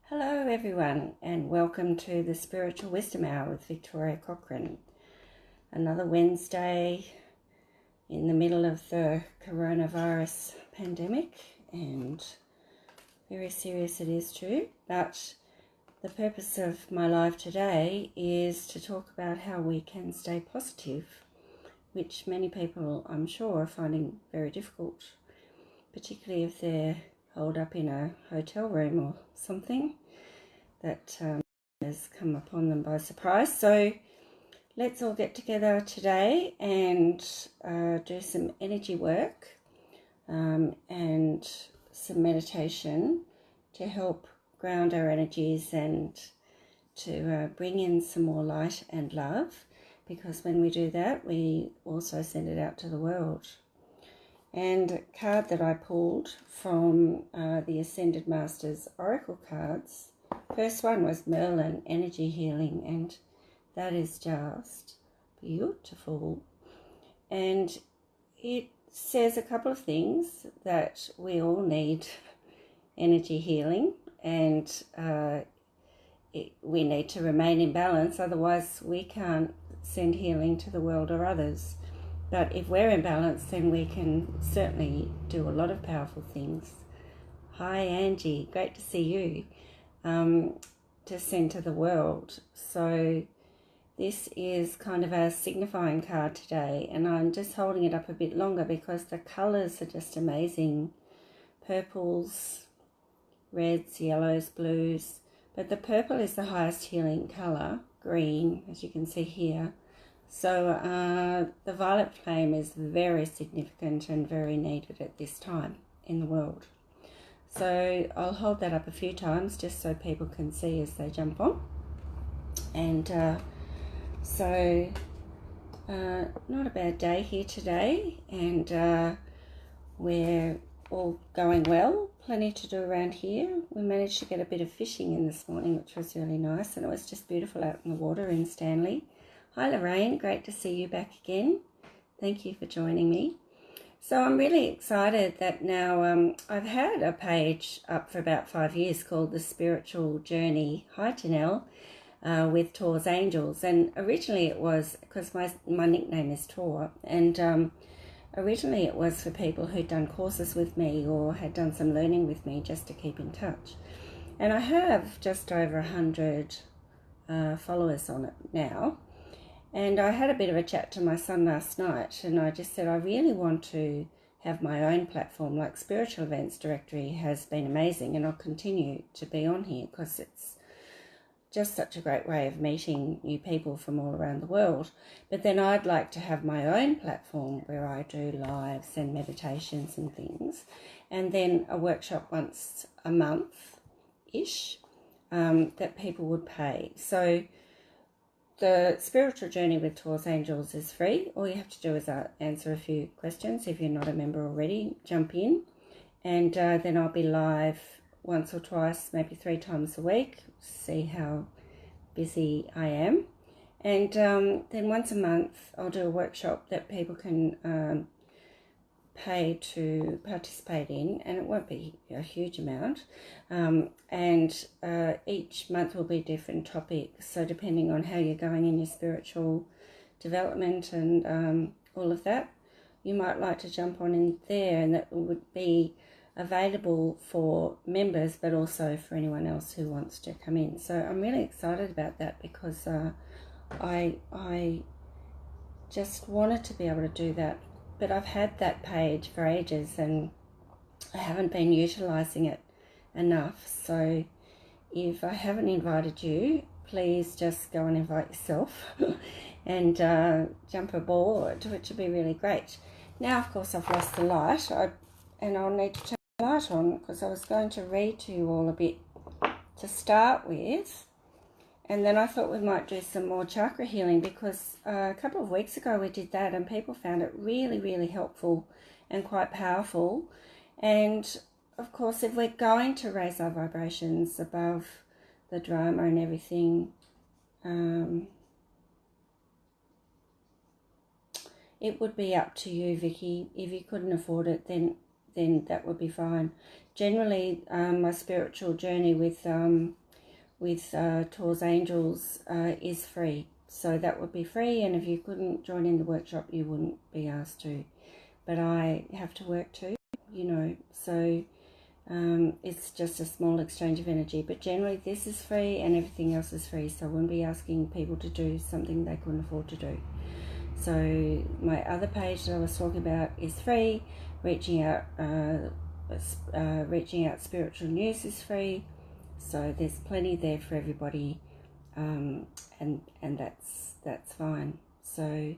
Hello everyone, and welcome to the Spiritual Wisdom Hour with Victoria Cochrane. Another Wednesday in the middle of the coronavirus pandemic, and very serious it is too. But the purpose of my live today is to talk about how we can stay positive, which many people, I'm sure, are finding very difficult, particularly if they're holed up in a hotel room or something that has come upon them by surprise. So let's all get together today and do some energy work and some meditation to help ground our energies and to bring in some more light and love, because when we do that, we also send it out to the world. And a card that I pulled from the Ascended Masters Oracle cards, first one was Merlin, Energy Healing, and that is just beautiful. And it says a couple of things, that we all need energy healing, and we need to remain in balance, otherwise we can't send healing to the world or others. But if we're in balance, then we can certainly do a lot of powerful things. Hi Angie, great to see you, to send to the world. So this is kind of a signifying card today, and I'm just holding it up a bit longer because the colours are just amazing. Purples, reds, yellows, blues, but the purple is the highest healing colour, green, as you can see here. So the violet flame is very significant and very needed at this time in the world. So I'll hold that up a few times just so people can see as they jump on. And not a bad day here today, and we're all going well. Plenty to do around here. We managed to get a bit of fishing in this morning, which was really nice, and it was just beautiful out in the water in Stanley. Hi Lorraine, great to see you back again. Thank you for joining me. So I'm really excited that now I've had a page up for about 5 years called The Spiritual Journey. Hi Janelle, with Tor's Angels. And originally it was, because my nickname is Tor, and originally it was for people who'd done courses with me or had done some learning with me, just to keep in touch. And I have just over 100 followers on it now. And I had a bit of a chat to my son last night, and I just said I really want to have my own platform. Like Spiritual Events Directory has been amazing, and I'll continue to be on here because it's just such a great way of meeting new people from all around the world. But then I'd like to have my own platform where I do lives and meditations and things, and then a workshop once a month-ish that people would pay. So the Spiritual Journey with Tor's Angels is free. All you have to do is answer a few questions. If you're not a member already, jump in. And then I'll be live once or twice, maybe 3 times a week. See how busy I am. And then once a month, I'll do a workshop that people can pay to participate in, and it won't be a huge amount, and each month will be different topics, so depending on how you're going in your spiritual development and all of that, you might like to jump on in there, and that would be available for members but also for anyone else who wants to come in. So I'm really excited about that, because I just wanted to be able to do that. But I've had that page for ages and I haven't been utilising it enough. So if I haven't invited you, please just go and invite yourself and jump aboard, which would be really great. Now, of course, I've lost the light, and I'll need to turn the light on, because I was going to read to you all a bit to start with. And then I thought we might do some more chakra healing, because a couple of weeks ago we did that and people found it really, really helpful and quite powerful. And of course, if we're going to raise our vibrations above the drama and everything, it would be up to you, Vicky. If you couldn't afford it, then then that would be fine. Generally, my spiritual journey with Tor's Angels is free. So that would be free, and if you couldn't join in the workshop, you wouldn't be asked to. But I have to work too, you know, so it's just a small exchange of energy. But generally this is free and everything else is free, so I wouldn't be asking people to do something they couldn't afford to do. So my other page that I was talking about is free. Reaching out spiritual news is free. So there's plenty there for everybody, and that's fine. So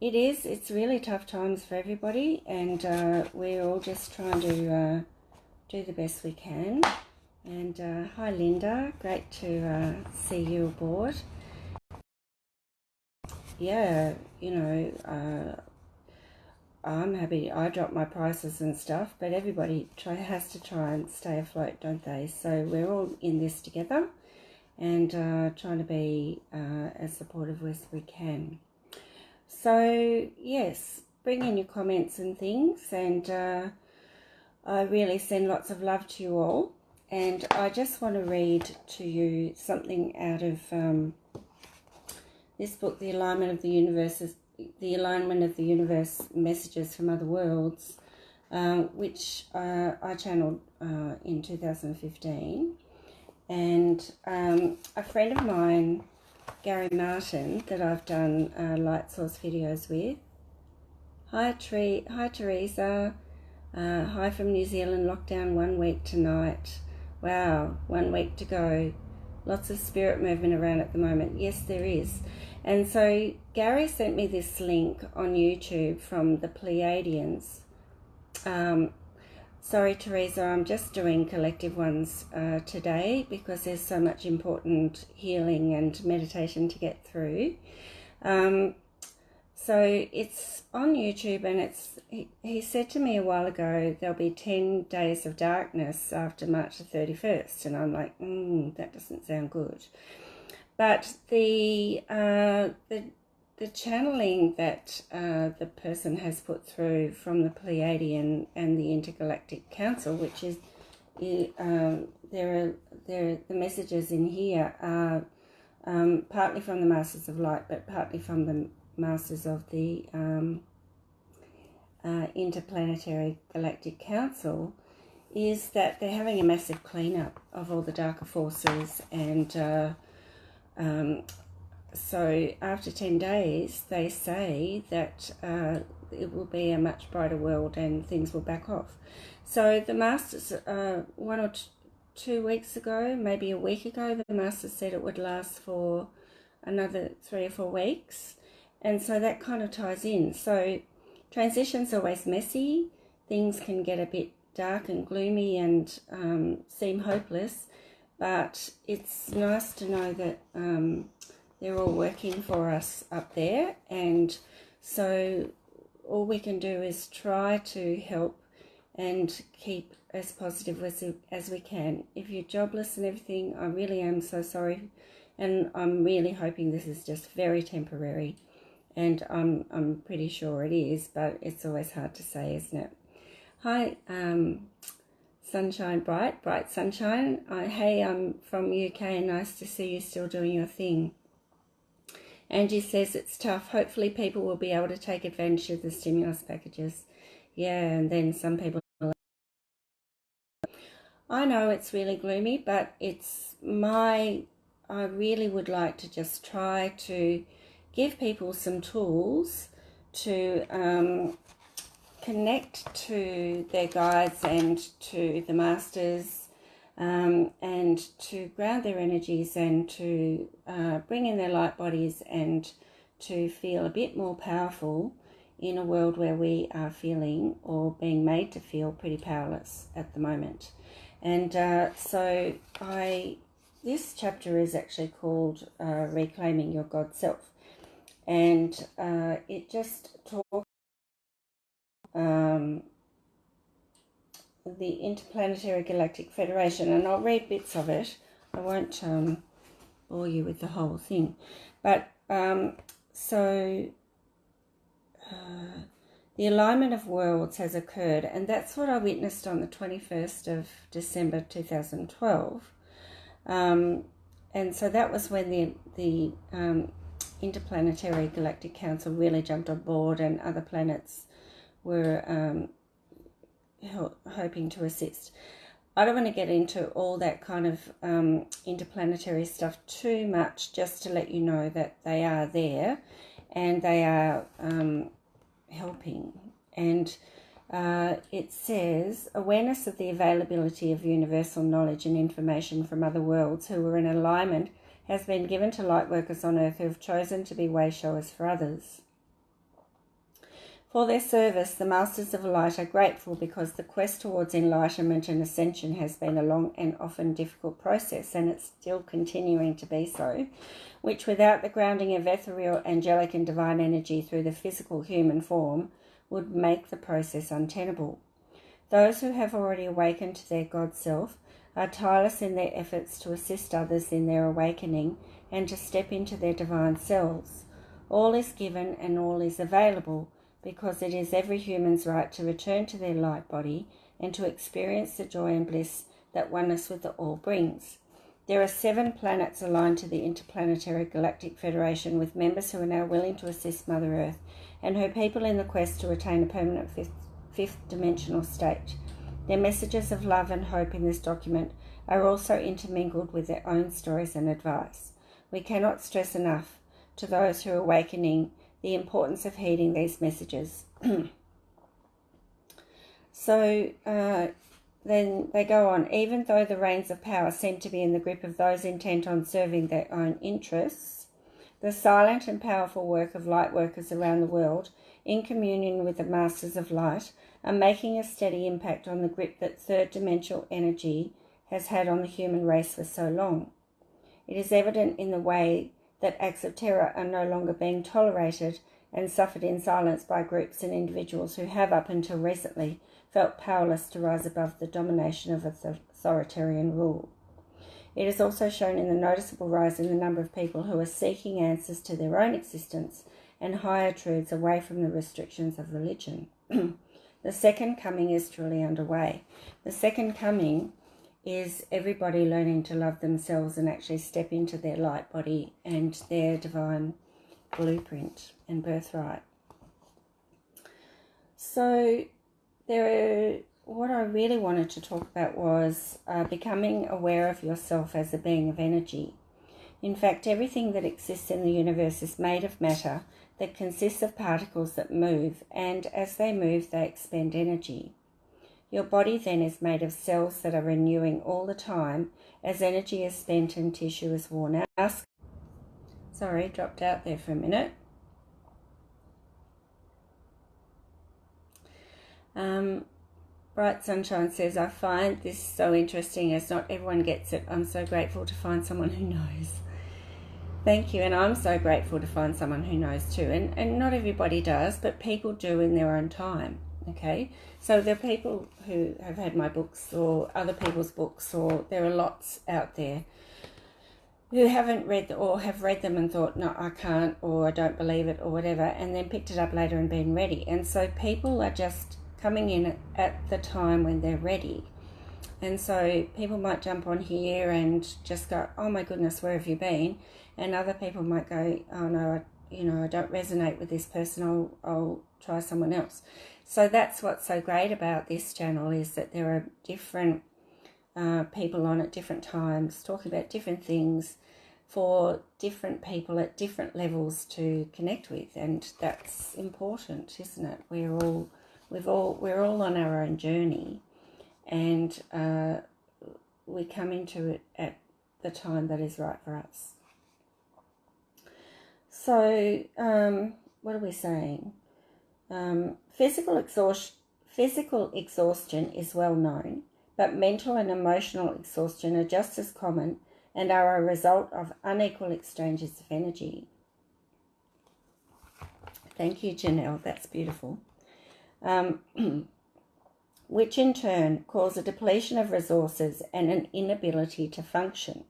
it's really tough times for everybody, and we're all just trying to do the best we can. And hi Linda, great to see you aboard. Yeah, you know, I'm happy. I drop my prices and stuff, but everybody has to try and stay afloat, don't they? So we're all in this together, and trying to be as supportive as we can. So yes, bring in your comments and things, and I really send lots of love to you all. And I just want to read to you something out of this book, The Alignment of the Universe, Messages from Other Worlds, which I channeled in 2015. And a friend of mine, Gary Martin, that I've done light source videos with. Hi Teresa. Hi from New Zealand. Lockdown 1 week tonight. Wow, 1 week to go. Lots of spirit movement around at the moment. Yes, there is. And so Gary sent me this link on YouTube from the Pleiadians. Sorry, Teresa, I'm just doing collective ones today because there's so much important healing and meditation to get through. So it's on YouTube, and he said to me a while ago, there'll be 10 days of darkness after March the 31st. And I'm like, that doesn't sound good. But the channeling that the person has put through from the Pleiadian and the Intergalactic Council, which is the messages in here are partly from the Masters of Light, but partly from the Masters of the Interplanetary Galactic Council, is that they're having a massive cleanup of all the darker forces, and so after 10 days, they say that it will be a much brighter world and things will back off. So the Masters, 1 or 2 weeks ago, maybe a week ago, the Masters said it would last for another 3 or 4 weeks. And so that kind of ties in. So transition's always messy. Things can get a bit dark and gloomy and seem hopeless. But it's nice to know that they're all working for us up there. And so all we can do is try to help and keep as positive as we can. If you're jobless and everything, I really am so sorry. And I'm really hoping this is just very temporary. And I'm pretty sure it is, but it's always hard to say, isn't it? Hi, Sunshine, bright sunshine. Hey, I'm from UK. Nice to see you still doing your thing. Angie says it's tough. Hopefully people will be able to take advantage of the stimulus packages. Yeah, and then some people... I know it's really gloomy, but I really would like to just try to give people some tools to connect to their guides and to the masters, and to ground their energies and to bring in their light bodies and to feel a bit more powerful in a world where we are feeling, or being made to feel, pretty powerless at the moment. And so this chapter is actually called Reclaiming Your God Self. And it just talks the Interplanetary Galactic Federation, and I'll read bits of it. I won't bore you with the whole thing. But so The alignment of worlds has occurred, and that's what I witnessed on the 21st of December 2012. And so that was when the Interplanetary Galactic Council really jumped on board, and other planets were hoping to assist. I don't want to get into all that kind of interplanetary stuff too much, just to let you know that they are there and they are helping. And it says, awareness of the availability of universal knowledge and information from other worlds who are in alignment has been given to light workers on Earth who have chosen to be way showers for others. For their service, the Masters of Light are grateful because the quest towards enlightenment and ascension has been a long and often difficult process, and it's still continuing to be so, which without the grounding of ethereal, angelic and divine energy through the physical human form would make the process untenable. Those who have already awakened to their God self are tireless in their efforts to assist others in their awakening and to step into their divine selves. All is given and all is available, because it is every human's right to return to their light body and to experience the joy and bliss that oneness with the All brings. There are 7 planets aligned to the Interplanetary Galactic Federation, with members who are now willing to assist Mother Earth and her people in the quest to attain a permanent fifth dimensional state. Their messages of love and hope in this document are also intermingled with their own stories and advice. We cannot stress enough to those who are awakening the importance of heeding these messages. So then they go on. Even though the reins of power seem to be in the grip of those intent on serving their own interests, the silent and powerful work of light workers around the world, in communion with the Masters of Light, are making a steady impact on the grip that third dimensional energy has had on the human race for so long. It is evident in the way that acts of terror are no longer being tolerated and suffered in silence by groups and individuals who have, up until recently, felt powerless to rise above the domination of authoritarian rule. It is also shown in the noticeable rise in the number of people who are seeking answers to their own existence and higher truths away from the restrictions of religion. The second coming is truly underway. The second coming is everybody learning to love themselves and actually step into their light body and their divine blueprint and birthright. So what I really wanted to talk about was becoming aware of yourself as a being of energy. In fact, everything that exists in the universe is made of matter that consists of particles that move, and as they move, they expend energy. Your body then is made of cells that are renewing all the time as energy is spent and tissue is worn out. Sorry, dropped out there for a minute. Bright Sunshine says, I find this so interesting as not everyone gets it. I'm so grateful to find someone who knows. Thank you, and I'm so grateful to find someone who knows too. And not everybody does, but people do in their own time. Okay, so there are people who have had my books or other people's books, or there are lots out there who haven't read or have read them and thought, no, I can't, or I don't believe it, or whatever, and then picked it up later and been ready. And so people are just coming in at the time when they're ready. And so people might jump on here and just go, oh my goodness, where have you been? And other people might go, oh no, I don't resonate with this person, I'll try someone else. So that's what's so great about this channel, is that there are different people on at different times talking about different things for different people at different levels to connect with, and that's important, isn't it? We're all on our own journey, and we come into it at the time that is right for us. So what are we saying? Physical exhaustion is well known, but mental and emotional exhaustion are just as common and are a result of unequal exchanges of energy. Thank you, Janelle. That's beautiful. Which in turn cause a depletion of resources and an inability to function.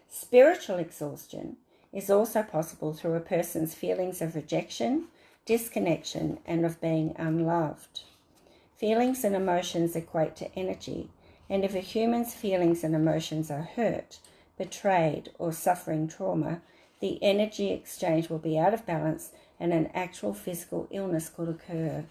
Spiritual exhaustion is also possible through a person's feelings of rejection, disconnection, and of being unloved. Feelings and emotions equate to energy, and if a human's feelings and emotions are hurt, betrayed, or suffering trauma, the energy exchange will be out of balance and an actual physical illness could occur.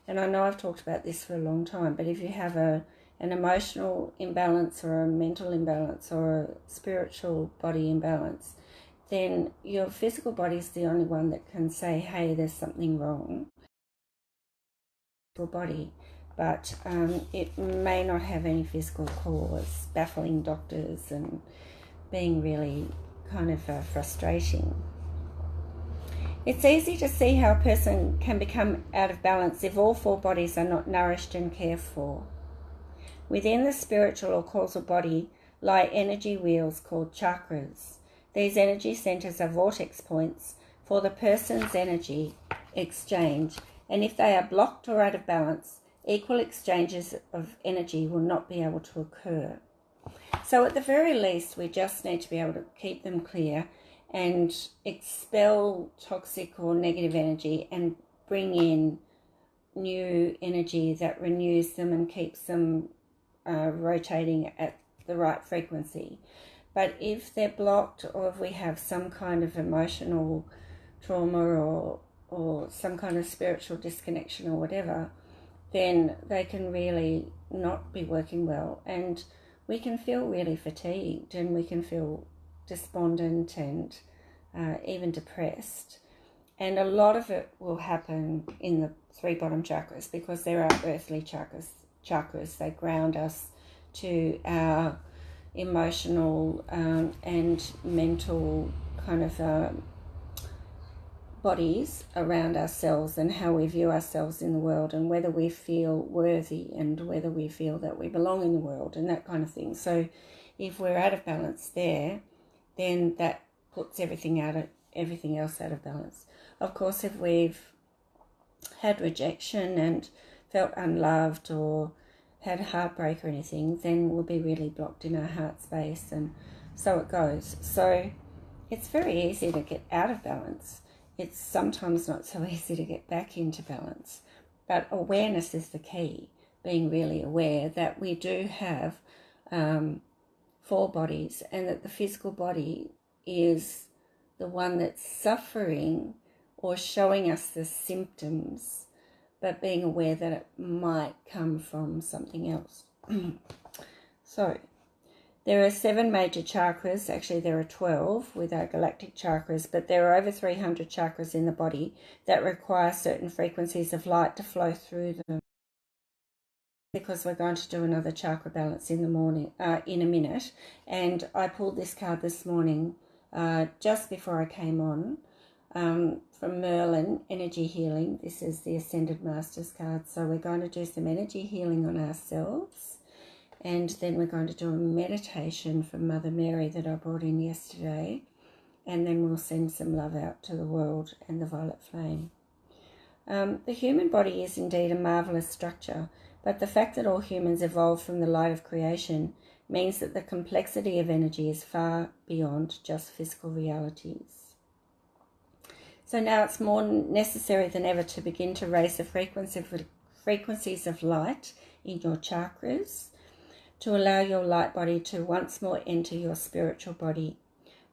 And I know I've talked about this for a long time, but if you have an emotional imbalance or a mental imbalance or a spiritual body imbalance, then your physical body is the only one that can say, hey, there's something wrong. Your body, but it may not have any physical cause, baffling doctors and being really kind of frustrating. It's easy to see how a person can become out of balance if all four bodies are not nourished and cared for. Within the spiritual or causal body lie energy wheels called chakras. These energy centers are vortex points for the person's energy exchange, and if they are blocked or out of balance, equal exchanges of energy will not be able to occur. So at the very least, we just need to be able to keep them clear and expel toxic or negative energy and bring in new energy that renews them and keeps them rotating at the right frequency. But if they're blocked, or if we have some kind of emotional trauma or some kind of spiritual disconnection or whatever, then they can really not be working well, and we can feel really fatigued, and we can feel despondent and even depressed. And a lot of it will happen in the three bottom chakras because there are earthly chakras. They ground us to our emotional and mental kind of bodies around ourselves and how we view ourselves in the world, and whether we feel worthy and whether we feel that we belong in the world and that kind of thing. So if we're out of balance there, then that puts everything else out of balance. Of course, if we've had rejection and felt unloved or had heartbreak or anything, then we'll be really blocked in our heart space, and so it goes. So it's very easy to get out of balance. It's sometimes not so easy to get back into balance. But awareness is the key, being really aware that we do have four bodies, and that the physical body is the one that's suffering or showing us the symptoms, but being aware that it might come from something else. So there are 7 major chakras. Actually, there are 12 with our galactic chakras, but there are over 300 chakras in the body that require certain frequencies of light to flow through them. Because we're going to do another chakra balance in the morning, in a minute, and I pulled this card this morning just before I came on from Merlin, Energy Healing. This is the Ascended Masters card, so we're going to do some energy healing on ourselves, and then we're going to do a meditation from Mother Mary that I brought in yesterday, and then we'll send some love out to the world and the violet flame. The human body is indeed a marvellous structure, but the fact that all humans evolved from the light of creation means that the complexity of energy is far beyond just physical realities. So now it's more necessary than ever to begin to raise the frequencies of light in your chakras to allow your light body to once more enter your spiritual body.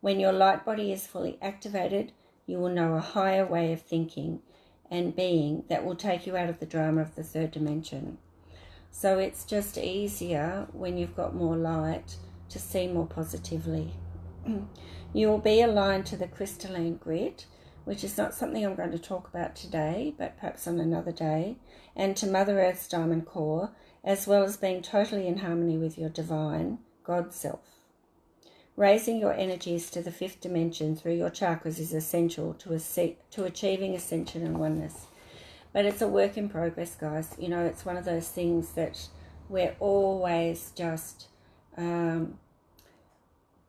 When your light body is fully activated, you will know a higher way of thinking and being that will take you out of the drama of the third dimension. So it's just easier when you've got more light to see more positively. You will be aligned to the crystalline grid, which is not something I'm going to talk about today, but perhaps on another day, and to Mother Earth's diamond core, as well as being totally in harmony with your divine God self. Raising your energies to the 5th dimension through your chakras is essential to achieving ascension and oneness. But it's a work in progress, guys. You know, it's one of those things that we're always just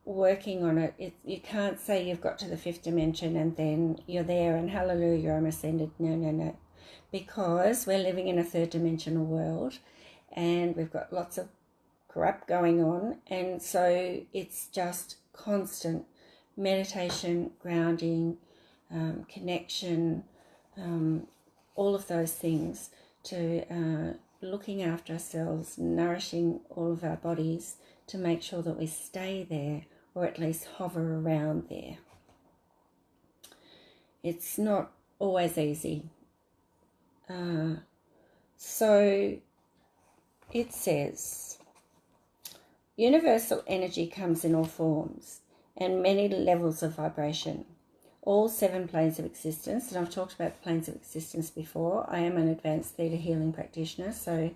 working on it. You can't say you've got to the 5th dimension and then you're there and hallelujah, I'm ascended. No. Because we're living in a 3rd dimensional world and we've got lots of crap going on, and so it's just constant meditation, grounding, connection, all of those things, to looking after ourselves, nourishing all of our bodies to make sure that we stay there, or at least hover around there. It's not always easy. So it says, universal energy comes in all forms and many levels of vibration. All 7 planes of existence, and I've talked about planes of existence before. I am an advanced theta healing practitioner, so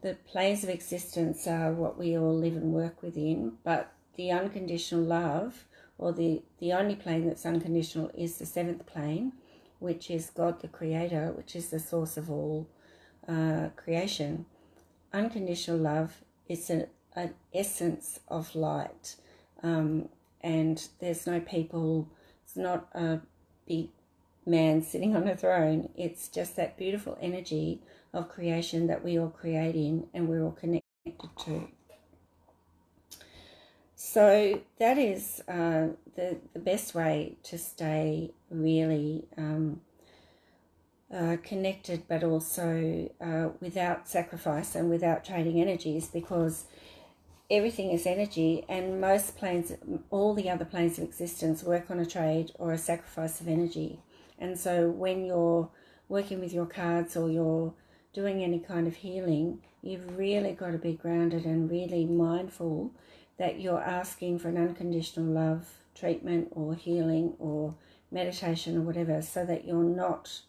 the planes of existence are what we all live and work within, but the unconditional love, or the only plane that's unconditional, is the 7th plane, which is God the Creator, which is the source of all creation. Unconditional love is an essence of light, and there's no people. It's not a big man sitting on a throne. It's just that beautiful energy of creation that we all create in and we're all connected to. So that is the best way to stay really connected, but also without sacrifice and without trading energies, because everything is energy, and most planes, all the other planes of existence, work on a trade or a sacrifice of energy. And so when you're working with your cards or you're doing any kind of healing, you've really got to be grounded and really mindful that you're asking for an unconditional love treatment or healing or meditation or whatever, so that you're not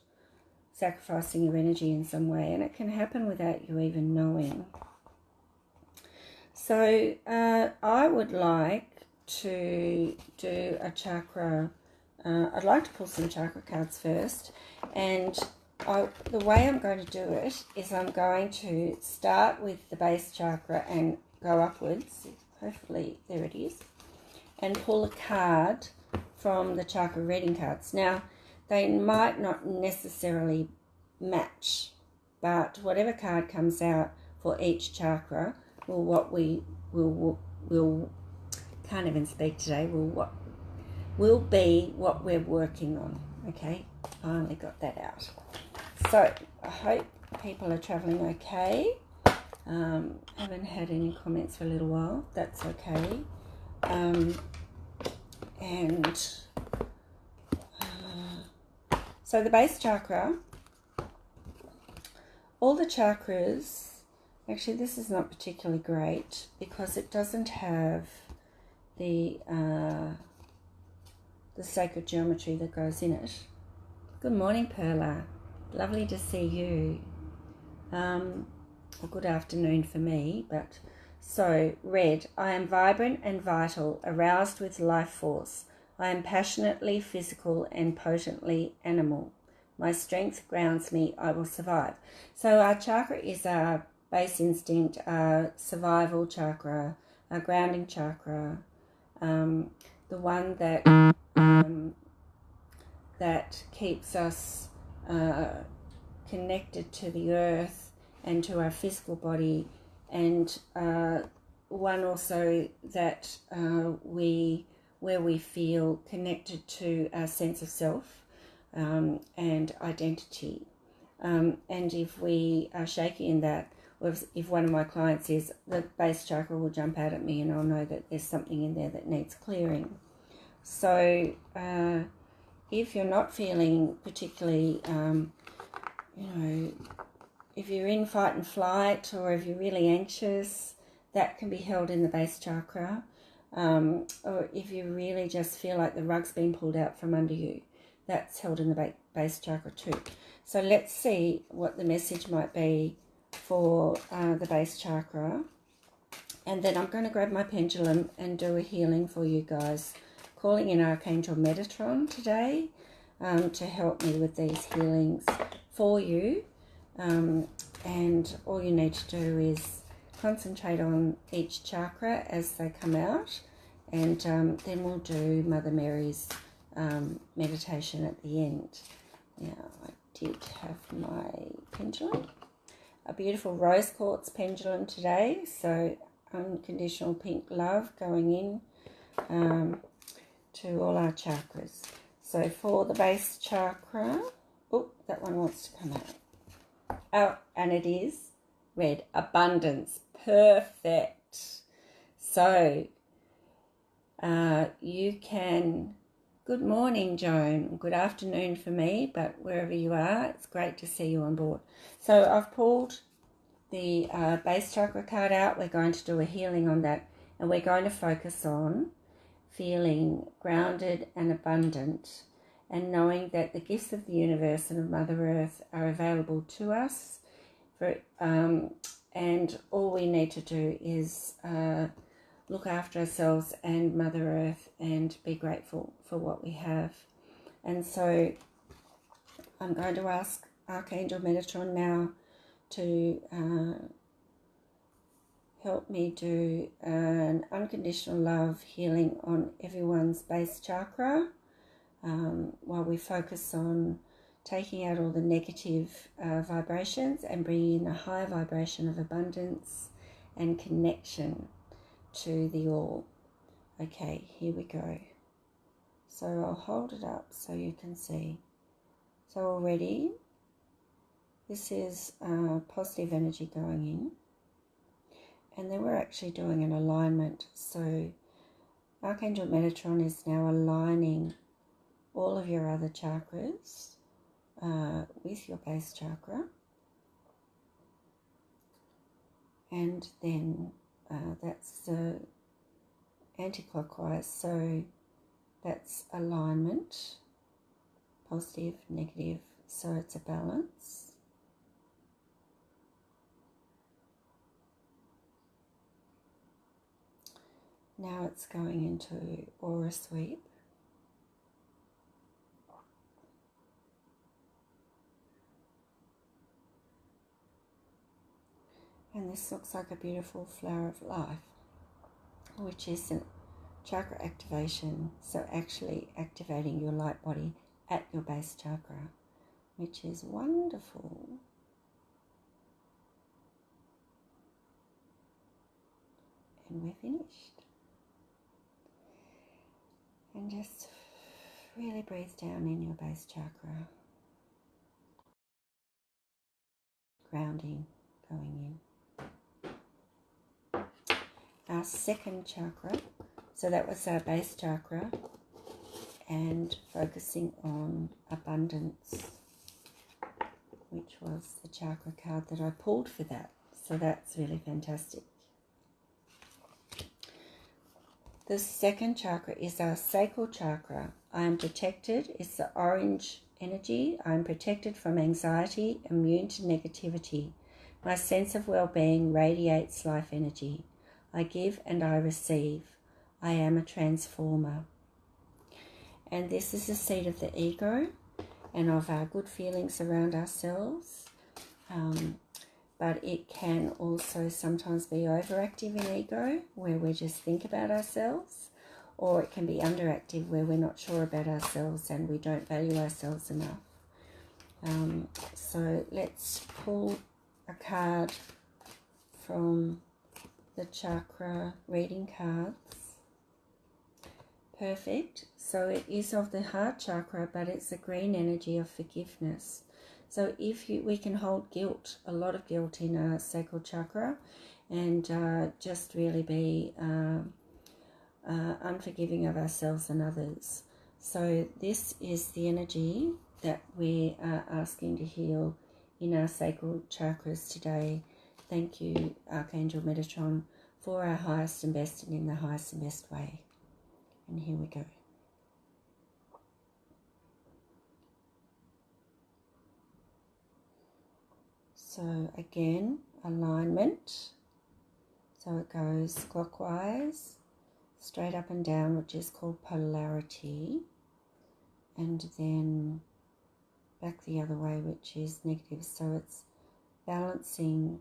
sacrificing your energy in some way. And it can happen without you even knowing. So I would like to do a chakra. I'd like to pull some chakra cards first, and the way I'm going to do it is I'm going to start with the base chakra and go upwards. Hopefully, there it is, and pull a card from the chakra reading cards. Now, they might not necessarily match, but whatever card comes out for each chakra will can't even speak today, will be what we're working on. Okay, finally got that out. So I hope people are traveling okay. Haven't had any comments for a little while. That's okay. So the base chakra, all the chakras. Actually, this is not particularly great because it doesn't have the sacred geometry that goes in it. Good morning, Perla. Lovely to see you. A good afternoon for me. But so, red. I am vibrant and vital, aroused with life force. I am passionately physical and potently animal. My strength grounds me. I will survive. So our chakra is our base instinct, survival chakra, grounding chakra, the one that keeps us connected to the earth and to our physical body, and one also that where we feel connected to our sense of self and identity. And if we are shaky in that, if one of my clients is, the base chakra will jump out at me and I'll know that there's something in there that needs clearing. So if you're not feeling particularly, if you're in fight and flight, or if you're really anxious, that can be held in the base chakra. Or if you really just feel like the rug's been pulled out from under you, that's held in the base chakra too. So let's see what the message might be for the base chakra, and then I'm going to grab my pendulum and do a healing for you guys, calling in Archangel Metatron today to help me with these healings for you. And all you need to do is concentrate on each chakra as they come out, and then we'll do Mother Mary's meditation at the end. Now, I did have my pendulum, a beautiful rose quartz pendulum today, so unconditional pink love going in to all our chakras. So for the base chakra, that one wants to come out. Oh, and it is red. Abundance. Perfect. So you can... Good morning, Joan. Good afternoon for me, but wherever you are, it's great to see you on board. So I've pulled the base chakra card out. We're going to do a healing on that, and we're going to focus on feeling grounded and abundant, and knowing that the gifts of the universe and of Mother Earth are available to us. And all we need to do is look after ourselves and Mother Earth and be grateful for what we have. And so I'm going to ask Archangel Metatron now to help me do an unconditional love healing on everyone's base chakra, while we focus on taking out all the negative vibrations and bringing in a high vibration of abundance and connection to the all. Okay, here we go. So I'll hold it up so you can see. So already this is positive energy going in, and then we're actually doing an alignment. So Archangel Metatron is now aligning all of your other chakras with your base chakra, and then that's anti-clockwise, so that's alignment, positive, negative, so it's a balance. Now it's going into aura sweep. And this looks like a beautiful flower of life, which is a chakra activation. So actually activating your light body at your base chakra, which is wonderful. And we're finished. And just really breathe down in your base chakra. Grounding, going in. Our second chakra, so that was our base chakra, and focusing on abundance, which was the chakra card that I pulled for that. So that's really fantastic. The second chakra is our sacral chakra. I am protected. It's the orange energy. I am protected from anxiety, immune to negativity. My sense of well-being radiates life energy. I give and I receive. I am a transformer. And this is the seat of the ego and of our good feelings around ourselves. But it can also sometimes be overactive in ego, where we just think about ourselves, or it can be underactive, where we're not sure about ourselves and we don't value ourselves enough. So let's pull a card from the chakra reading cards. Perfect. So it is of the heart chakra, but it's the green energy of forgiveness. So we can hold guilt, a lot of guilt in our sacral chakra, and just really be unforgiving of ourselves and others. So this is the energy that we are asking to heal in our sacral chakras today. Thank you, Archangel Metatron, for our highest and best and in the highest and best way. And here we go. So again, alignment. So it goes clockwise, straight up and down, which is called polarity, and then back the other way, which is negative. So it's balancing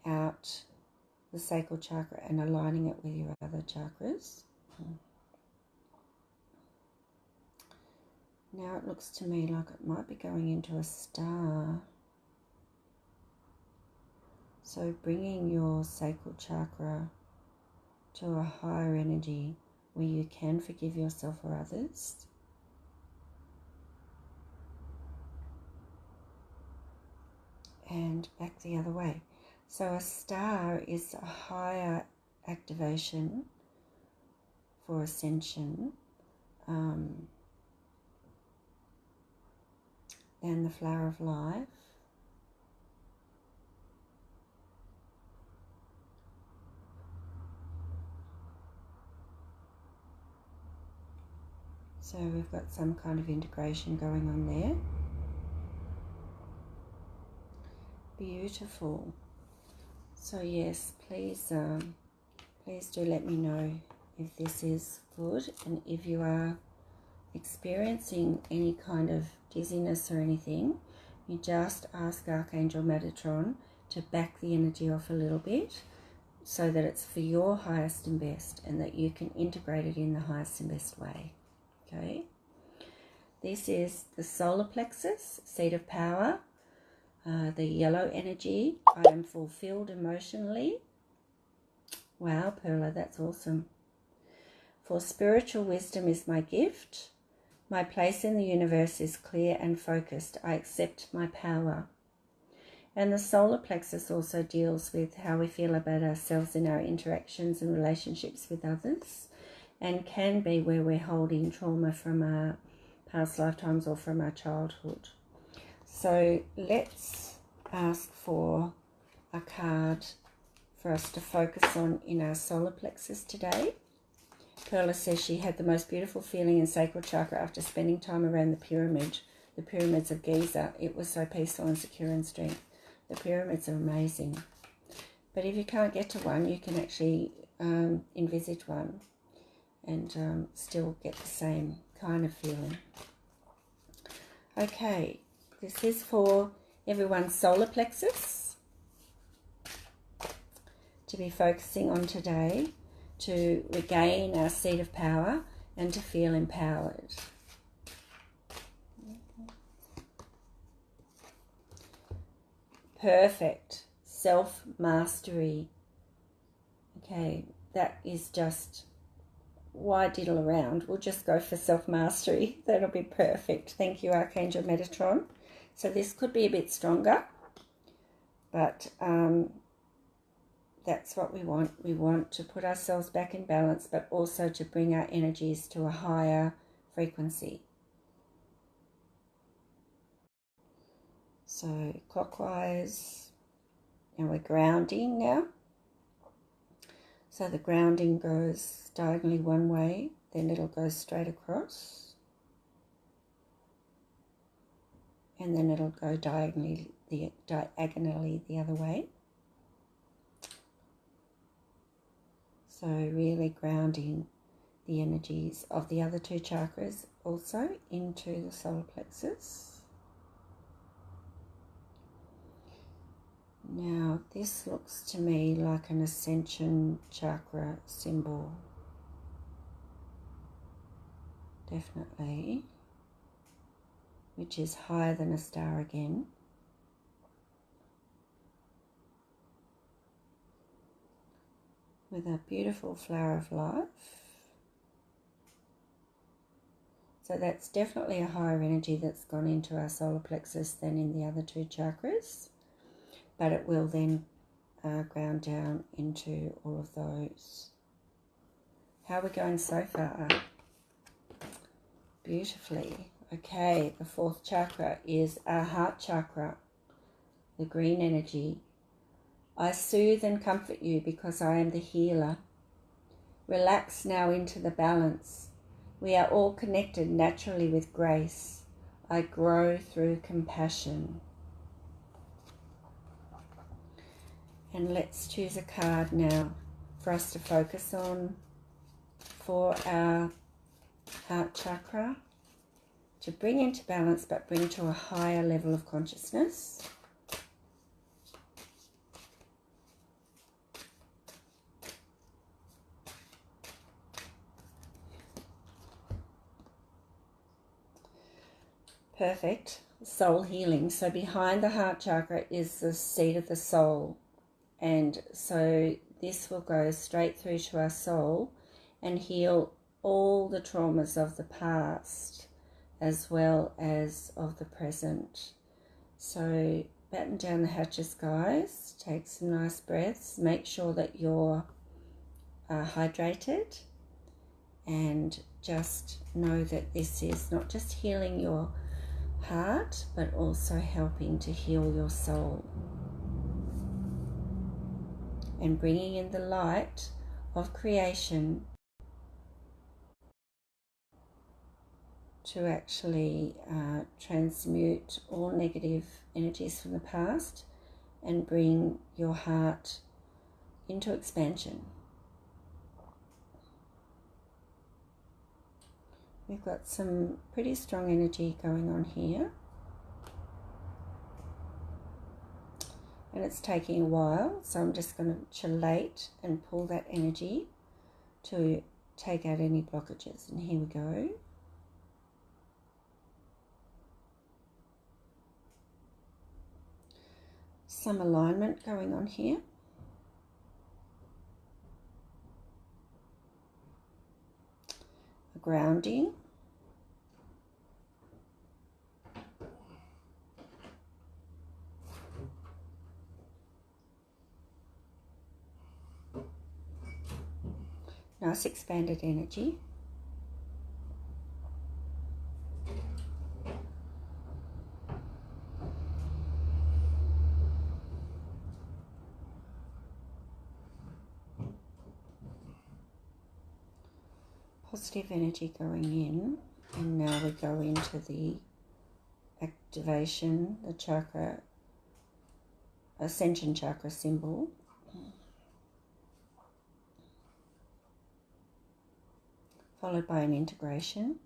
out the sacral chakra and aligning it with your other chakras. Now it looks to me like it might be going into a star. So bringing your sacral chakra to a higher energy where you can forgive yourself or others. and back the other way. So a star is a higher activation for ascension than the flower of life. So we've got some kind of integration going on there. Beautiful. So yes, please do let me know if this is good, and if you are experiencing any kind of dizziness or anything, you just ask Archangel Metatron to back the energy off a little bit so that it's for your highest and best, and that you can integrate it in the highest and best way. Okay, this is the solar plexus, seat of power, the yellow energy. I am fulfilled emotionally. Wow, Perla, that's awesome. For spiritual wisdom is my gift. My place in the universe is clear and focused. I accept my power. And the solar plexus also deals with how we feel about ourselves in our interactions and relationships with others, and can be where we're holding trauma from our past lifetimes or from our childhood. So let's ask for a card for us to focus on in our solar plexus today. Perla says she had the most beautiful feeling in sacral chakra after spending time around the pyramids of Giza. It was so peaceful and secure and strength. The pyramids are amazing. But if you can't get to one, you can actually envisage one and still get the same kind of feeling. Okay, this is for everyone's solar plexus to be focusing on today, to regain our seat of power and to feel empowered. Perfect. Self-mastery. Okay, that is just, why diddle around? We'll just go for self-mastery. That'll be perfect. Thank you, Archangel Metatron. So this could be a bit stronger, but that's what we want. We want to put ourselves back in balance, but also to bring our energies to a higher frequency. So clockwise, and we're grounding now. So the grounding goes diagonally one way, then it'll go straight across, and then it'll go diagonally the other way. So really grounding the energies of the other two chakras also into the solar plexus. Now this looks to me like an Ascension chakra symbol. Definitely. Which is higher than a star again. With a beautiful flower of life. So that's definitely a higher energy that's gone into our solar plexus than in the other two chakras. But it will then ground down into all of those. How are we going so far? Beautifully. Okay, the fourth chakra is our heart chakra, the green energy. I soothe and comfort you because I am the healer. Relax now into the balance. We are all connected naturally with grace. I grow through compassion. And let's choose a card now for us to focus on for our heart chakra, to bring into balance but bring to a higher level of consciousness. Perfect. Soul healing. So behind the heart chakra is the seat of the soul. And so this will go straight through to our soul and heal all the traumas of the past as well as of the present. So batten down the hatches, guys. Take some nice breaths. Make sure that you're hydrated, and just know that this is not just healing your heart, but also helping to heal your soul and bringing in the light of creation to actually transmute all negative energies from the past and bring your heart into expansion. We've got some pretty strong energy going on here, and it's taking a while, so I'm just going to chelate and pull that energy to take out any blockages. And here we go. Some alignment going on here. A grounding. Nice expanded energy. Positive energy going in, and now we go into the activation, the chakra, Ascension chakra symbol. Followed by an integration.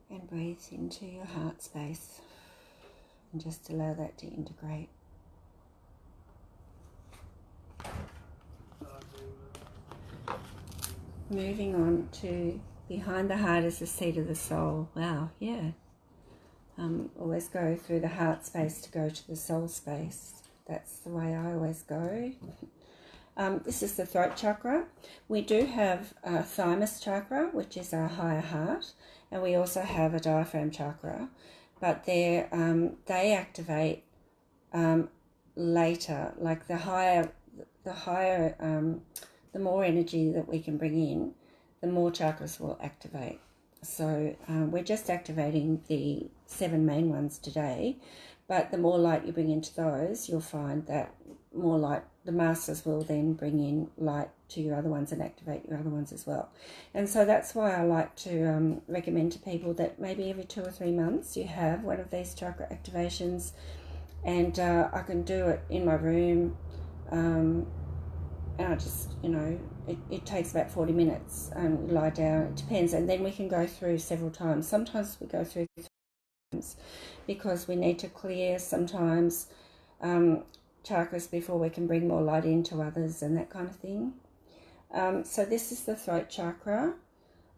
And breathe into your heart space. And just allow that to integrate. Moving on to behind the heart is the seat of the soul. Wow, yeah. Always go through the heart space to go to the soul space. That's the way I always go. This is the throat chakra. We do have a thymus chakra, which is our higher heart, and we also have a diaphragm chakra, but they activate later. Like the more energy that we can bring in, the more chakras will activate. So we're just activating the 7 main ones today, but the more light you bring into those, you'll find that more light, the masters will then bring in light to your other ones and activate your other ones as well. And so that's why I like to recommend to people that maybe every 2 or 3 months you have one of these chakra activations, and I can do it in my room, and I just, it takes about 40 minutes and lie down, it depends, and then we can go through several times. Sometimes we go through 3 times because we need to clear sometimes chakras before we can bring more light into others and that kind of thing. So this is the throat chakra.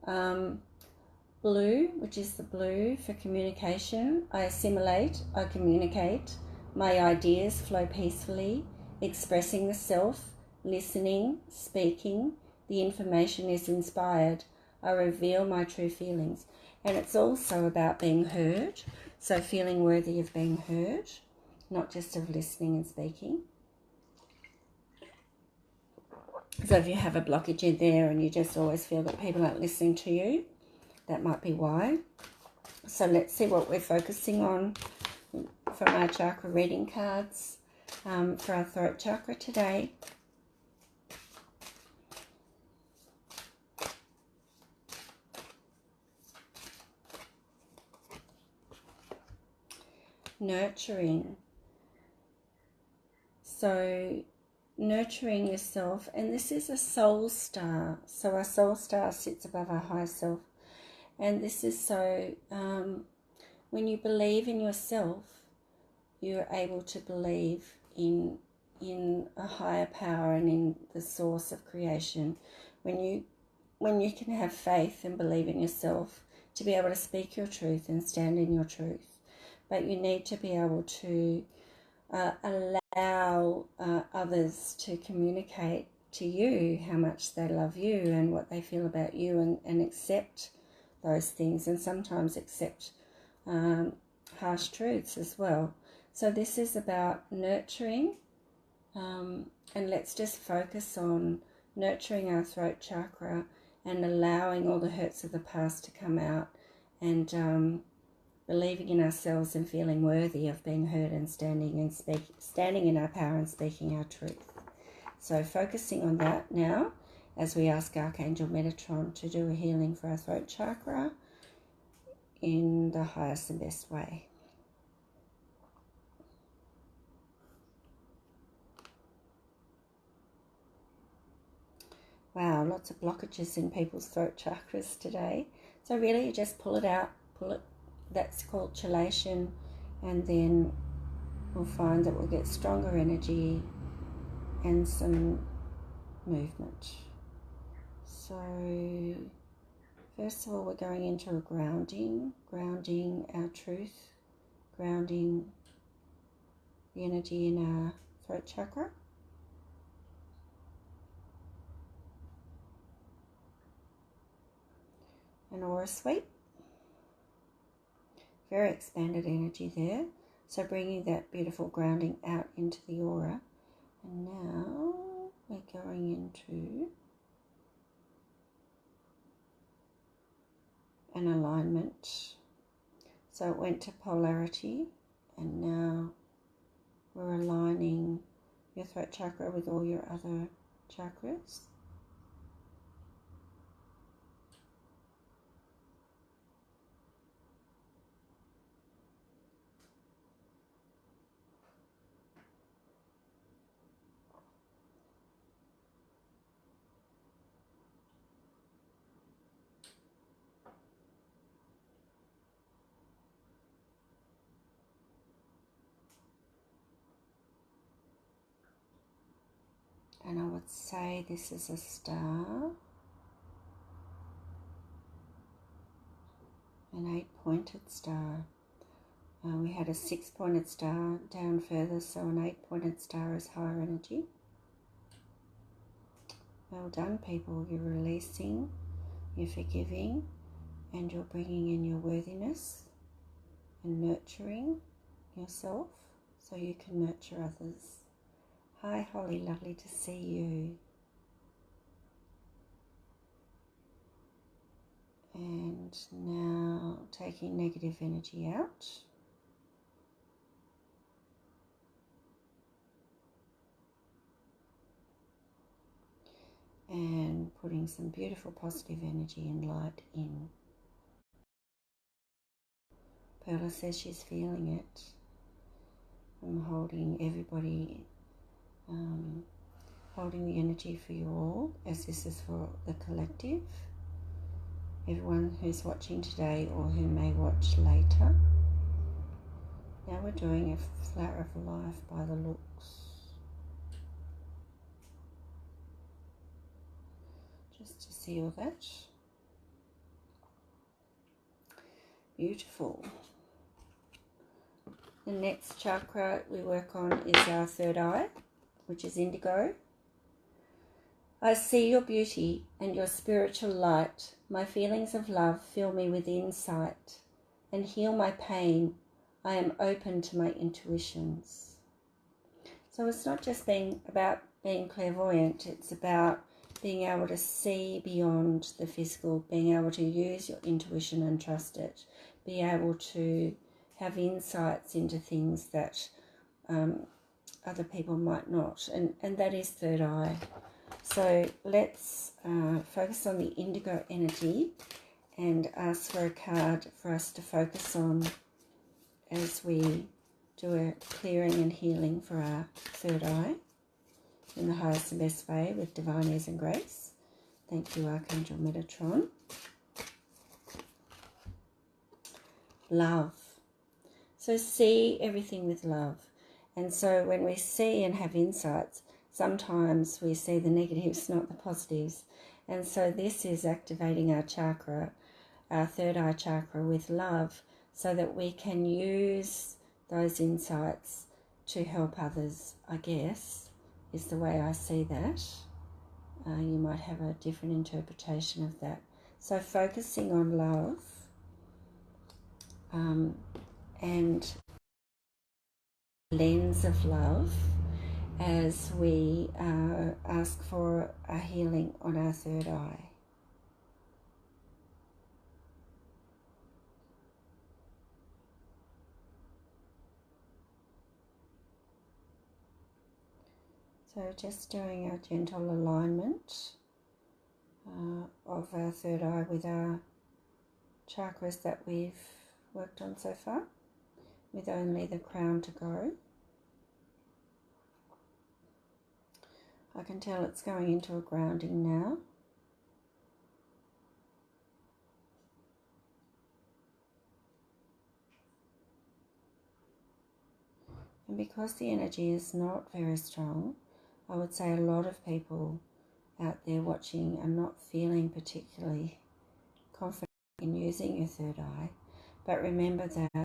Blue, which is the blue for communication. I assimilate, I communicate, my ideas flow peacefully, expressing the self, listening, speaking, the information is inspired, I reveal my true feelings. And it's also about being heard, so feeling worthy of being heard, not just of listening and speaking. So if you have a blockage in there and you just always feel that people aren't listening to you, that might be why. So let's see what we're focusing on from our chakra reading cards for our throat chakra today. Nurturing. So nurturing yourself, and this is a soul star. So our soul star sits above our higher self, and this is so when you believe in yourself, you're able to believe in a higher power and in the source of creation. When you can have faith and believe in yourself to be able to speak your truth and stand in your truth. But you need to be able to allow others to communicate to you how much they love you and what they feel about you, and accept those things, and sometimes accept harsh truths as well. So this is about nurturing, and let's just focus on nurturing our throat chakra and allowing all the hurts of the past to come out, and believing in ourselves and feeling worthy of being heard and standing in our power and speaking our truth. So focusing on that now as we ask Archangel Metatron to do a healing for our throat chakra in the highest and best way. Wow, lots of blockages in people's throat chakras today. So really you just pull it out, that's called chelation, and then we'll find that we'll get stronger energy and some movement. So first of all, we're going into a grounding our truth, grounding the energy in our throat chakra. An aura sweep. Very expanded energy there. So bringing that beautiful grounding out into the aura. And now we're going into an alignment. So it went to polarity, and now we're aligning your throat chakra with all your other chakras. And I would say this is a star, an 8-pointed star. We had a 6-pointed star down further, so an 8-pointed star is higher energy. Well done, people. You're releasing, you're forgiving, and you're bringing in your worthiness and nurturing yourself so you can nurture others. Hi Holly, lovely to see you. And now taking negative energy out. And putting some beautiful positive energy and light in. Perla says she's feeling it. I'm holding everybody, holding the energy for you all, as this is for the collective. Everyone who's watching today or who may watch later. Now we're doing a flower of life by the looks. Just to seal that. Beautiful. The next chakra we work on is our third eye, which is indigo. I see your beauty and your spiritual light. My feelings of love fill me with insight and heal my pain. I am open to my intuitions. So it's not just about being clairvoyant, it's about being able to see beyond the physical, being able to use your intuition and trust it, be able to have insights into things that other people might not, and that is third eye. So let's focus on the indigo energy and ask for a card for us to focus on as we do a clearing and healing for our third eye in the highest and best way with divine ease and grace. Thank you, Archangel Metatron. Love. So see everything with love. And so when we see and have insights, sometimes we see the negatives, not the positives. And so this is activating our chakra, our third eye chakra, with love, so that we can use those insights to help others, I guess, is the way I see that. you might have a different interpretation of that. So focusing on love and lens of love as we ask for a healing on our third eye. So just doing a gentle alignment of our third eye with our chakras that we've worked on so far, with only the crown to go. I can tell it's going into a grounding now. And because the energy is not very strong, I would say a lot of people out there watching are not feeling particularly confident in using your third eye. But remember that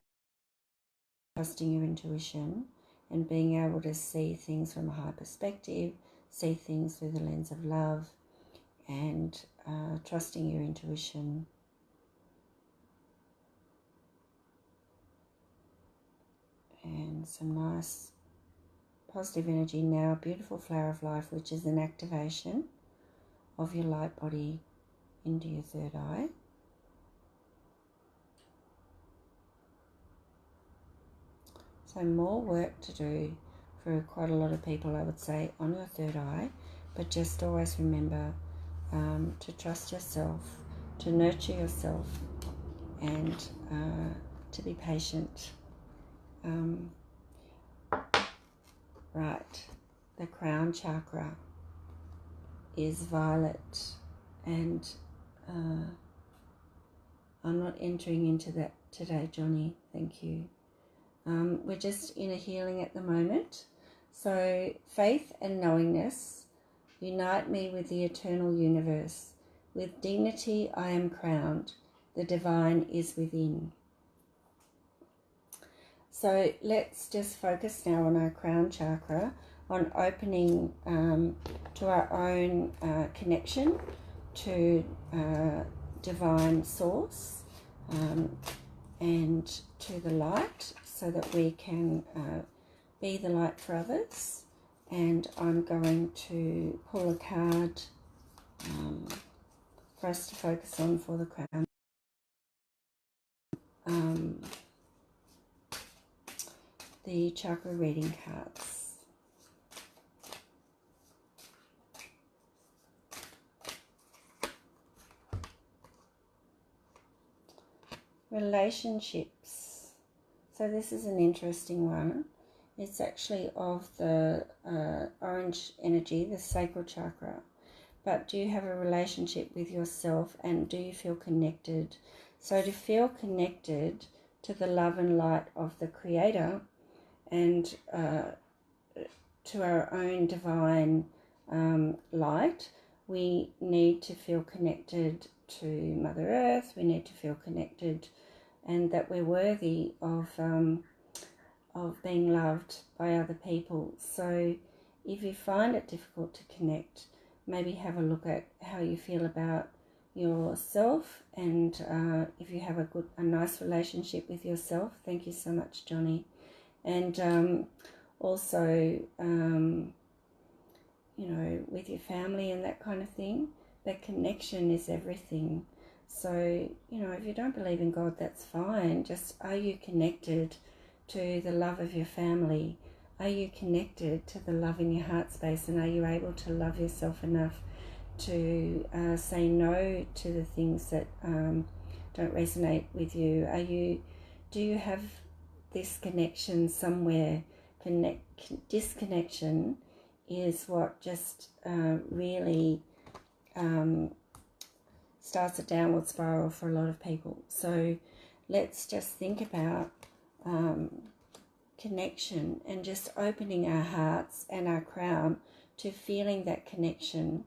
trusting your intuition and being able to see things from a high perspective, see things through the lens of love, and trusting your intuition. And some nice positive energy now, beautiful flower of life, which is an activation of your light body into your third eye. So more work to do for quite a lot of people, I would say, on your third eye, but just always remember to trust yourself, to nurture yourself, and to be patient. Right, the crown chakra is violet, and I'm not entering into that today, Johnny, thank you. We're just in a healing at the moment. So faith and knowingness unite me with the eternal universe. With dignity I am crowned, the divine is within. So let's just focus now on our crown chakra, on opening to our own connection to divine source and to the light, so that we can be the light for others. And I'm going to pull a card for us to focus on for the crown. The chakra reading cards. Relationships. So this is an interesting one. It's actually of the orange energy, the sacral chakra. But do you have a relationship with yourself, and do you feel connected? So to feel connected to the love and light of the Creator and to our own divine light, we need to feel connected to Mother Earth. We need to feel connected, and that we're worthy of being loved by other people. So if you find it difficult to connect, maybe have a look at how you feel about yourself, and if you have a nice relationship with yourself. Thank you so much, Johnny. And also with your family and that kind of thing, that connection is everything. So if you don't believe in God, that's fine. Just, are you connected to the love of your family? Are you connected to the love in your heart space? And are you able to love yourself enough to say no to the things that don't resonate with you? Do you have this connection somewhere? Disconnection is what just really starts a downward spiral for a lot of people. So let's just think about connection, and just opening our hearts and our crown to feeling that connection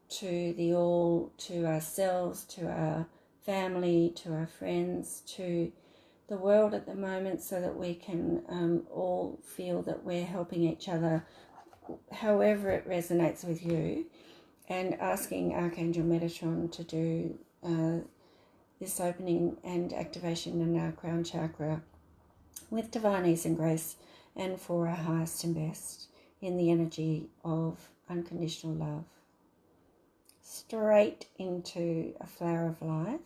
to the all, to ourselves, to our family, to our friends, to the world at the moment, so that we can all feel that we're helping each other, however it resonates with you. and asking Archangel Metatron to do this opening and activation in our crown chakra with divine ease and grace, and for our highest and best in the energy of unconditional love. Straight into a flower of life.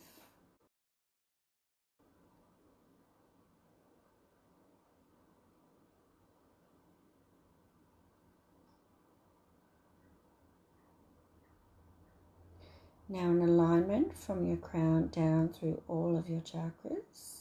Now in alignment from your crown down through all of your chakras.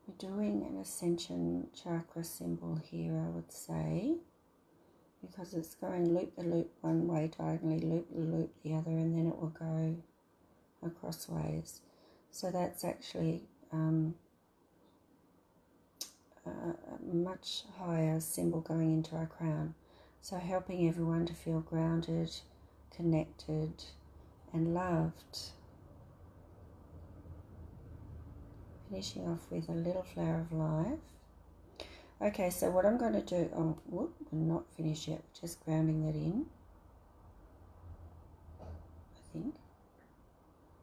We're doing an Ascension chakra symbol here, I would say, because it's going loop the loop one way diagonally, loop the loop the other, and then it will go across ways. So that's actually a much higher symbol going into our crown. So helping everyone to feel grounded, connected, and loved. Finishing off with a little flower of life. Okay, so what I'm going to do, we're not finished yet, we're just grounding that in, I think.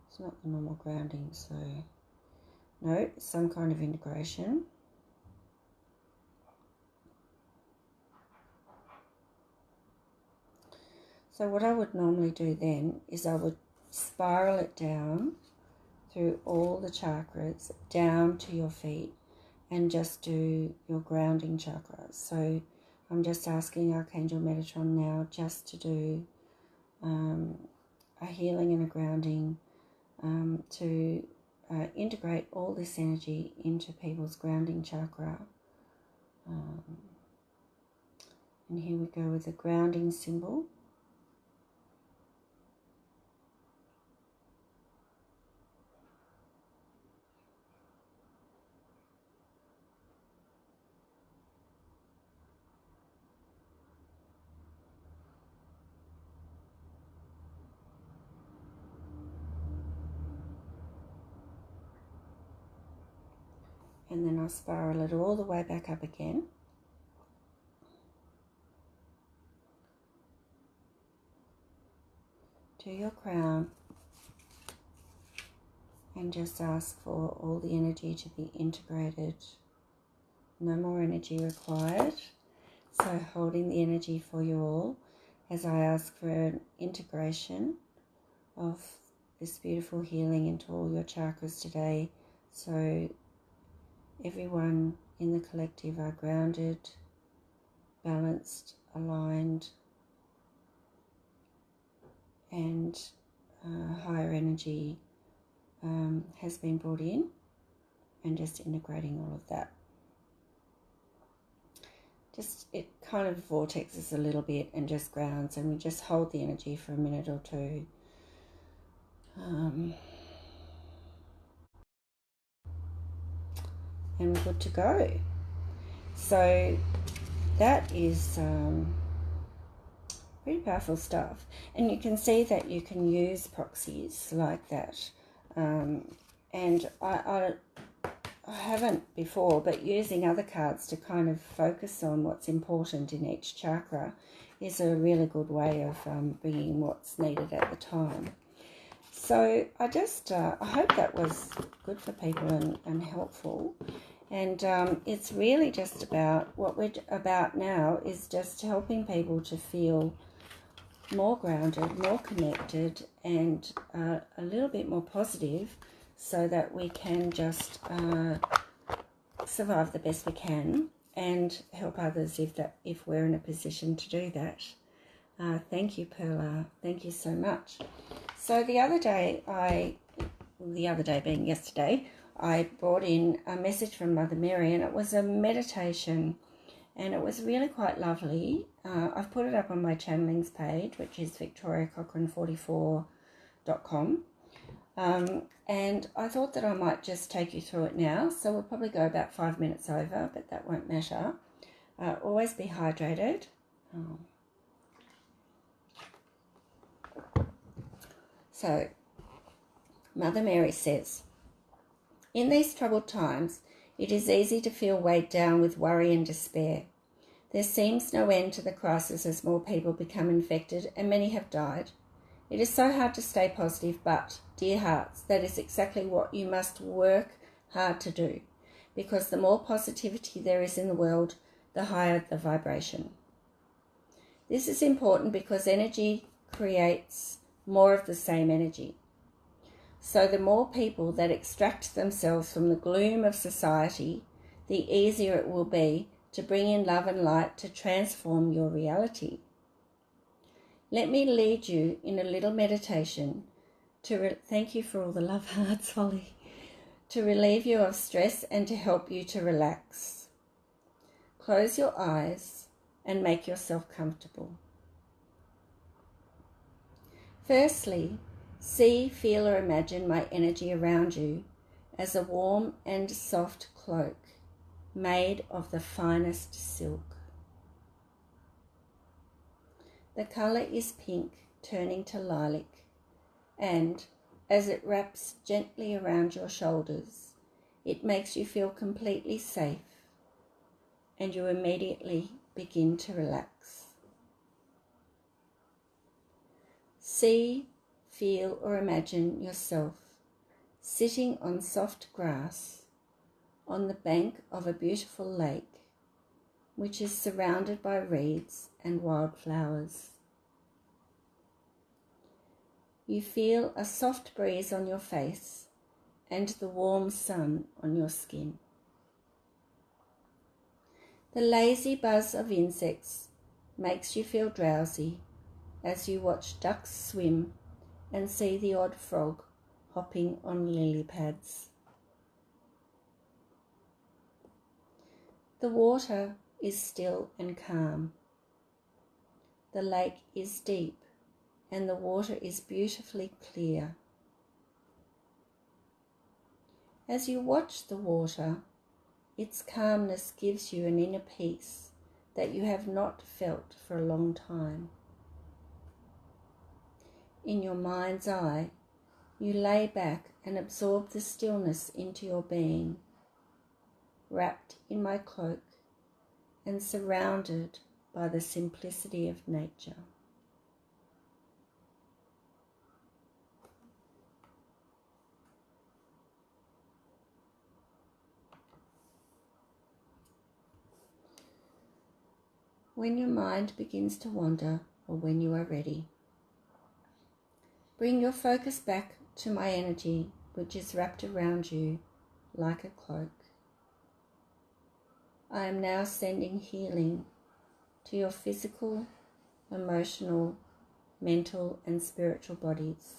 It's not the normal grounding, so no, some kind of integration. So what I would normally do then is I would spiral it down through all the chakras, down to your feet, and just do your grounding chakra. So I'm just asking Archangel Metatron now just to do a healing and a grounding to integrate all this energy into people's grounding chakra. And here we go with the grounding symbol. And then I'll spiral it all the way back up again. To your crown, and just ask for all the energy to be integrated. No more energy required. So holding the energy for you all as I ask for an integration of this beautiful healing into all your chakras today. So everyone in the collective are grounded, balanced, aligned, and higher energy has been brought in, and just integrating all of that. Just it kind of vortexes a little bit and just grounds, and we just hold the energy for a minute or two. And we're good to go. So that is pretty powerful stuff, and you can see that you can use proxies like that. And I haven't before, but using other cards to kind of focus on what's important in each chakra is a really good way of bringing what's needed at the time. So I just I hope that was good for people and helpful. And it's really just about what we're about now is just helping people to feel more grounded, more connected, and a little bit more positive, so that we can just survive the best we can and help others if we're in a position to do that. Thank you, Perla. Thank you so much. So the other day being yesterday, I brought in a message from Mother Mary, and it was a meditation, and it was really quite lovely. I've put it up on my channelings page, which is victoriacochran44.com. And I thought that I might just take you through it now. So we'll probably go about 5 minutes over, but that won't matter. Always be hydrated. So, Mother Mary says, in these troubled times, it is easy to feel weighed down with worry and despair. There seems no end to the crisis as more people become infected and many have died. It is so hard to stay positive, but, dear hearts, that is exactly what you must work hard to do, because the more positivity there is in the world, the higher the vibration. This is important because energy creates more of the same energy. So the more people that extract themselves from the gloom of society, the easier it will be to bring in love and light to transform your reality. Let me lead you in a little meditation to thank you for all the love hearts, Holly, to relieve you of stress and to help you to relax. Close your eyes and make yourself comfortable. Firstly, see, feel or imagine my energy around you as a warm and soft cloak made of the finest silk. The colour is pink, turning to lilac, and as it wraps gently around your shoulders, it makes you feel completely safe, and you immediately begin to relax. See, feel or imagine yourself sitting on soft grass on the bank of a beautiful lake, which is surrounded by reeds and wildflowers. You feel a soft breeze on your face and the warm sun on your skin. The lazy buzz of insects makes you feel drowsy as you watch ducks swim and see the odd frog hopping on lily pads. The water is still and calm. The lake is deep and the water is beautifully clear. As you watch the water, its calmness gives you an inner peace that you have not felt for a long time. In your mind's eye, you lay back and absorb the stillness into your being, wrapped in my cloak and surrounded by the simplicity of nature. When your mind begins to wander, or when you are ready, bring your focus back to my energy, which is wrapped around you like a cloak. I am now sending healing to your physical, emotional, mental, and spiritual bodies.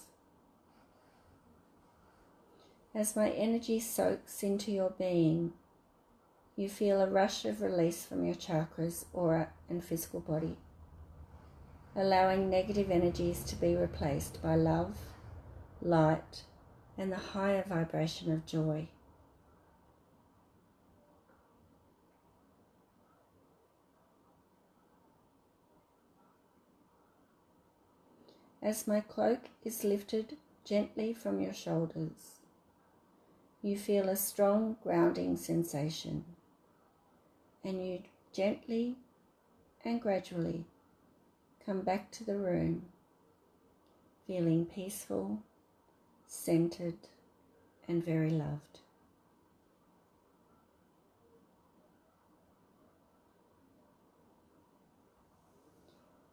As my energy soaks into your being, you feel a rush of release from your chakras, aura, and physical body, allowing negative energies to be replaced by love, light, and the higher vibration of joy. As my cloak is lifted gently from your shoulders, you feel a strong grounding sensation, and you gently and gradually come back to the room, feeling peaceful, centered, and very loved.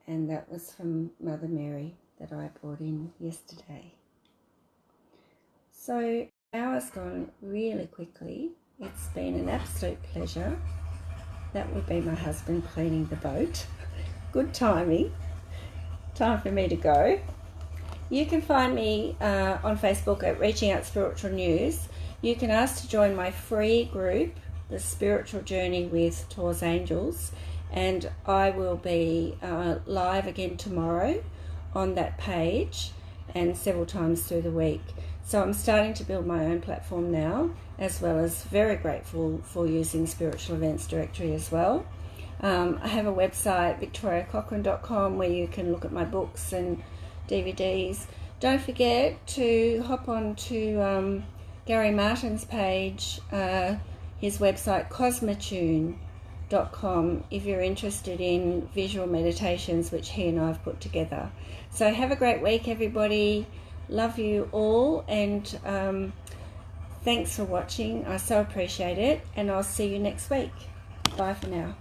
And that was from Mother Mary that I brought in yesterday. So the hour's gone really quickly. It's been an absolute pleasure. That would be my husband cleaning the boat. Good timing. Time for me to go. You can find me on Facebook at Reaching Out Spiritual News. You can ask to join my free group, The Spiritual Journey with Taurus Angels, and I will be live again tomorrow on that page and several times through the week. So I'm starting to build my own platform now, as well as very grateful for using Spiritual Events Directory as well. I have a website, victoriacochrane.com, where you can look at my books and DVDs. Don't forget to hop on to Gary Martin's page, his website, cosmotune.com, if you're interested in visual meditations, which he and I have put together. So have a great week, everybody. Love you all, and thanks for watching. I so appreciate it, and I'll see you next week. Bye for now.